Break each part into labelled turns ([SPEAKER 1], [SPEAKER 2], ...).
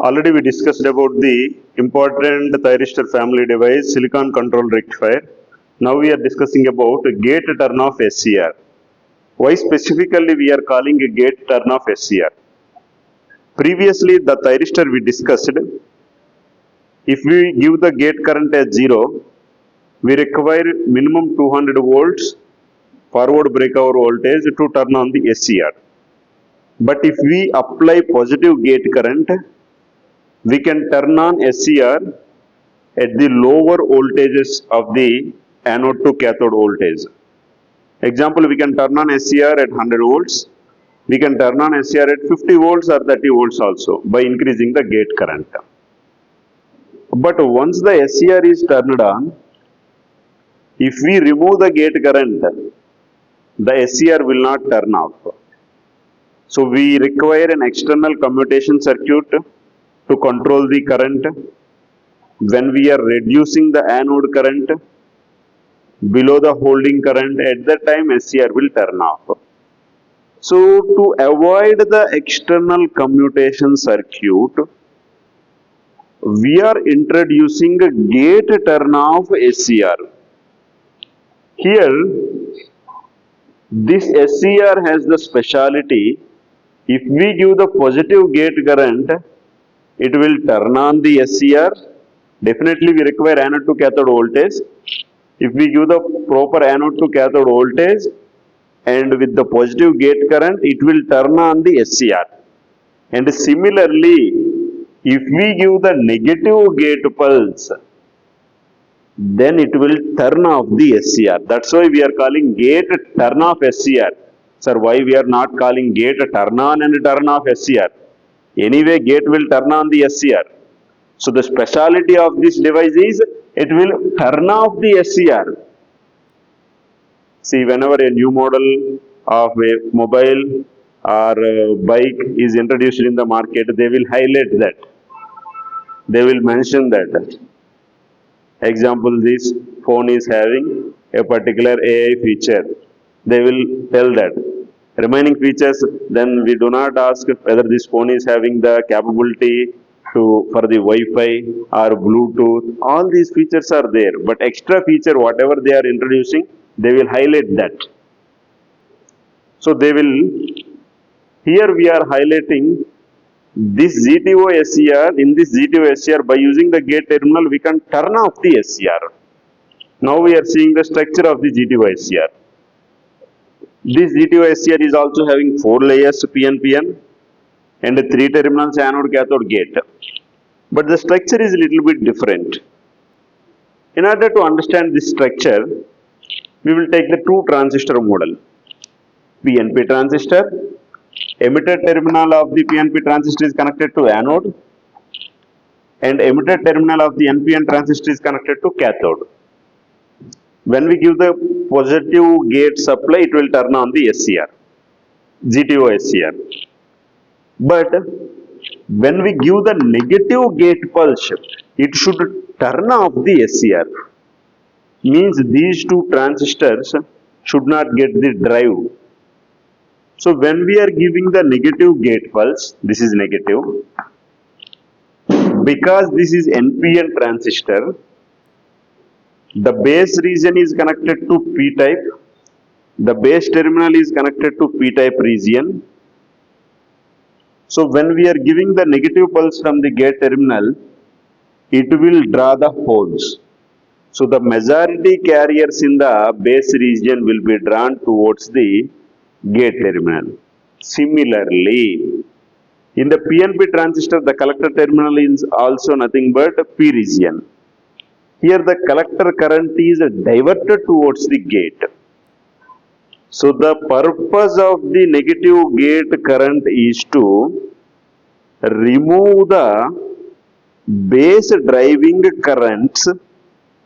[SPEAKER 1] Already we discussed about the important thyristor family device, silicon control rectifier. Now we are discussing about gate turn off SCR. Why specifically we are calling a gate turn off SCR? Previously the thyristor we discussed, if we give the gate current as 0, we require minimum 200 volts forward breakover voltage to turn on the SCR. But if we apply positive gate current, we can turn on SCR at the lower voltages of the anode to cathode voltage. Example, we can turn on SCR at 100 volts. We can turn on SCR at 50 volts or 30 volts also by increasing the gate current. But once the SCR is turned on, if we remove the gate current, the SCR will not turn off. So we require an external commutation circuit to control the current. When we are reducing the anode current below the holding current, at that time SCR will turn off. So to avoid the external commutation circuit, we are introducing a gate turn off SCR. Here, this SCR has the speciality, if we give the positive gate current, it will turn on the SCR. Definitely we require anode to cathode voltage. If we give the proper anode to cathode voltage and with the positive gate current, it will turn on the SCR. And similarly, if we give the negative gate pulse, then it will turn off the SCR. That's why we are calling gate turn off SCR. Sir, why we are not calling gate turn on and turn off SCR? Anyway, gate will turn on the SCR. So the speciality of this device is it will turn off the SCR. See, whenever a new model of a mobile or a bike is introduced in the market, they will highlight that. They will mention that. Example, this phone is having a particular AI feature. They will tell that. Remaining features, then we do not ask whether this phone is having the capability for the Wi-Fi or Bluetooth. All these features are there, but extra feature, whatever they are introducing, they will highlight that. So they will, here we are highlighting this GTO SCR. In this GTO SCR, by using the gate terminal, we can turn off the SCR. Now we are seeing the structure of the GTO SCR. This GTO SCR is also having 4 layers PN and 3 terminals anode cathode gate. But the structure is a little bit different. In order to understand this structure, we will take the 2 transistor model. PNP transistor. Emitter terminal of the PNP transistor is connected to anode and emitter terminal of the NPN transistor is connected to cathode. When we give the positive gate supply, it will turn on the SCR, GTO SCR. But when we give the negative gate pulse, it should turn off the SCR. Means these 2 transistors should not get the drive. So when we are giving the negative gate pulse, this is negative. Because this is NPN transistor, the base region is connected to P-type. The base terminal is connected to P-type region. So when we are giving the negative pulse from the gate terminal, it will draw the holes. So the majority carriers in the base region will be drawn towards the gate terminal. Similarly, in the PNP transistor, the collector terminal is also nothing but P region. Here the collector current is diverted towards the gate. So the purpose of the negative gate current is to remove the base driving currents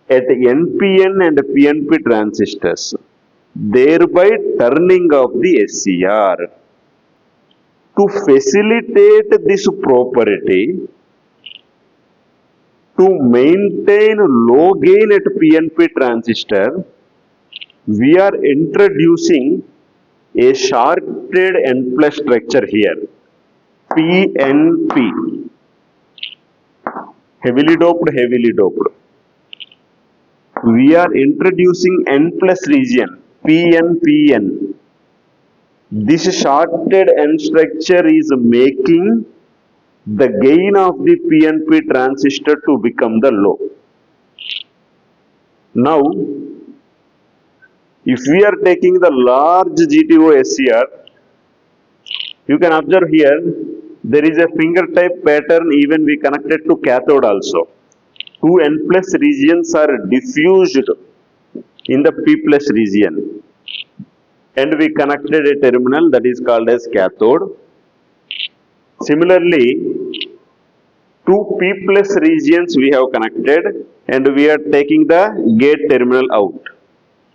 [SPEAKER 1] at NPN and PNP transistors, thereby turning off the SCR. To facilitate this property, to maintain low gain at PNP transistor, we are introducing a shorted N plus structure here, PNP. Heavily doped, heavily doped. We are introducing N plus region, PN. This shorted N structure is making the gain of the PNP transistor to become the low. Now, if we are taking the large GTO SCR, you can observe here, there is a finger type pattern even we connected to cathode also. Two N plus regions are diffused in the P plus region. And we connected a terminal that is called as cathode. Similarly, two P plus regions we have connected and we are taking the gate terminal out.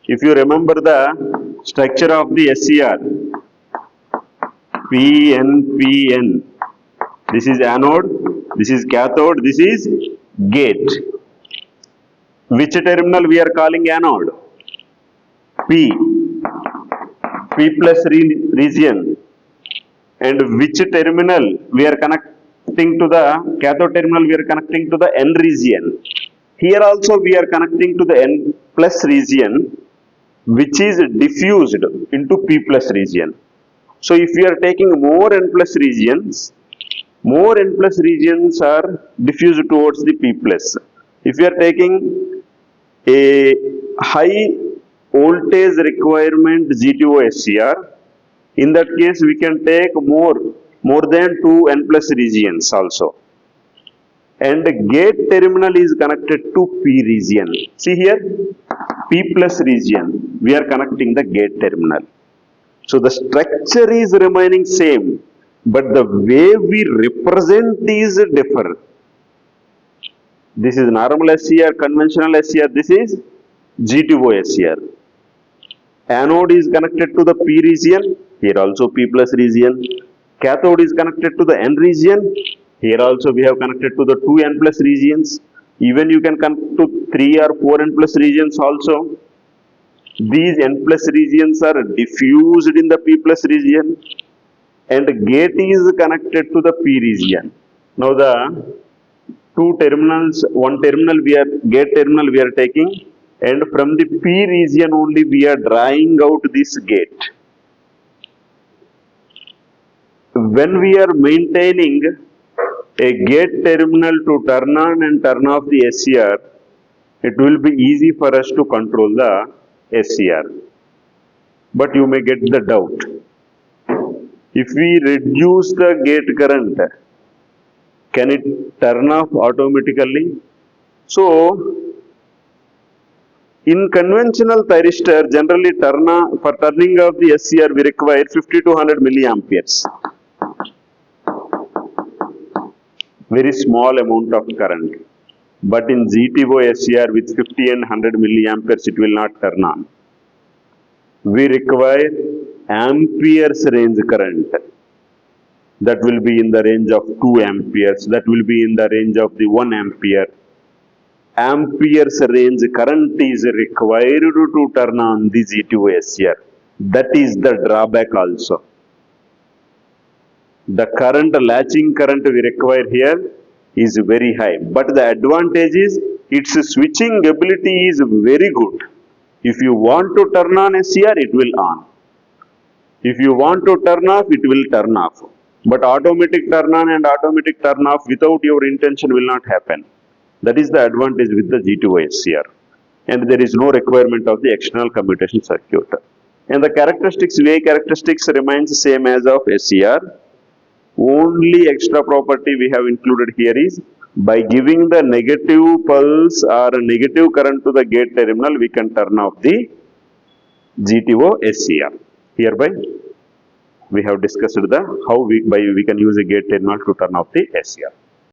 [SPEAKER 1] If you remember the structure of the SCR, PN. This is anode, this is cathode, this is gate. Which terminal we are calling anode? P plus region. And which terminal we are connecting to the cathode terminal, we are connecting to the N region. Here also we are connecting to the N plus region, which is diffused into P plus region. So if we are taking more N plus regions are diffused towards the P plus. If we are taking a high voltage requirement GTO SCR, in that case we can take more than two N plus regions also. And the gate terminal is connected to P region. See here, P plus region, we are connecting the gate terminal. So the structure is remaining same, but the way we represent is different. This is normal SCR, conventional SCR, this is GTO SCR. Anode is connected to the P region, here also P plus region. Cathode is connected to the N region, here also we have connected to the two N plus regions. Even you can connect to 3 or 4 N plus regions also. These N plus regions are diffused in the P plus region and gate is connected to the P region. Now the two terminals, one terminal gate terminal we are taking, and from the P region only we are drawing out this gate. When we are maintaining a gate terminal to turn on and turn off the SCR, it will be easy for us to control the SCR. But you may get the doubt. If we reduce the gate current, can it turn off automatically? So, in conventional thyristor, generally for turning off the SCR, we require 50 to 100 milliamperes. Very small amount of current. But in GTO SCR with 50 and 100 milliamperes, it will not turn on. We require amperes range current. That will be in the range of 2 amperes. That will be in the range of the 1 ampere. Amperes range current is required to turn on the GTO SCR. That is the drawback also. The current, latching current we require here is very high. But the advantage is its switching ability is very good. If you want to turn on SCR, it will on. If you want to turn off, it will turn off. But automatic turn on and automatic turn off without your intention will not happen. That is the advantage with the GTO SCR. And there is no requirement of the external commutation circuit. And the characteristics, VI characteristics remains same as of SCR. Only extra property we have included here is by giving the negative pulse or a negative current to the gate terminal, we can turn off the GTO SCR. Hereby, we have discussed how we can use a gate terminal to turn off the SCR.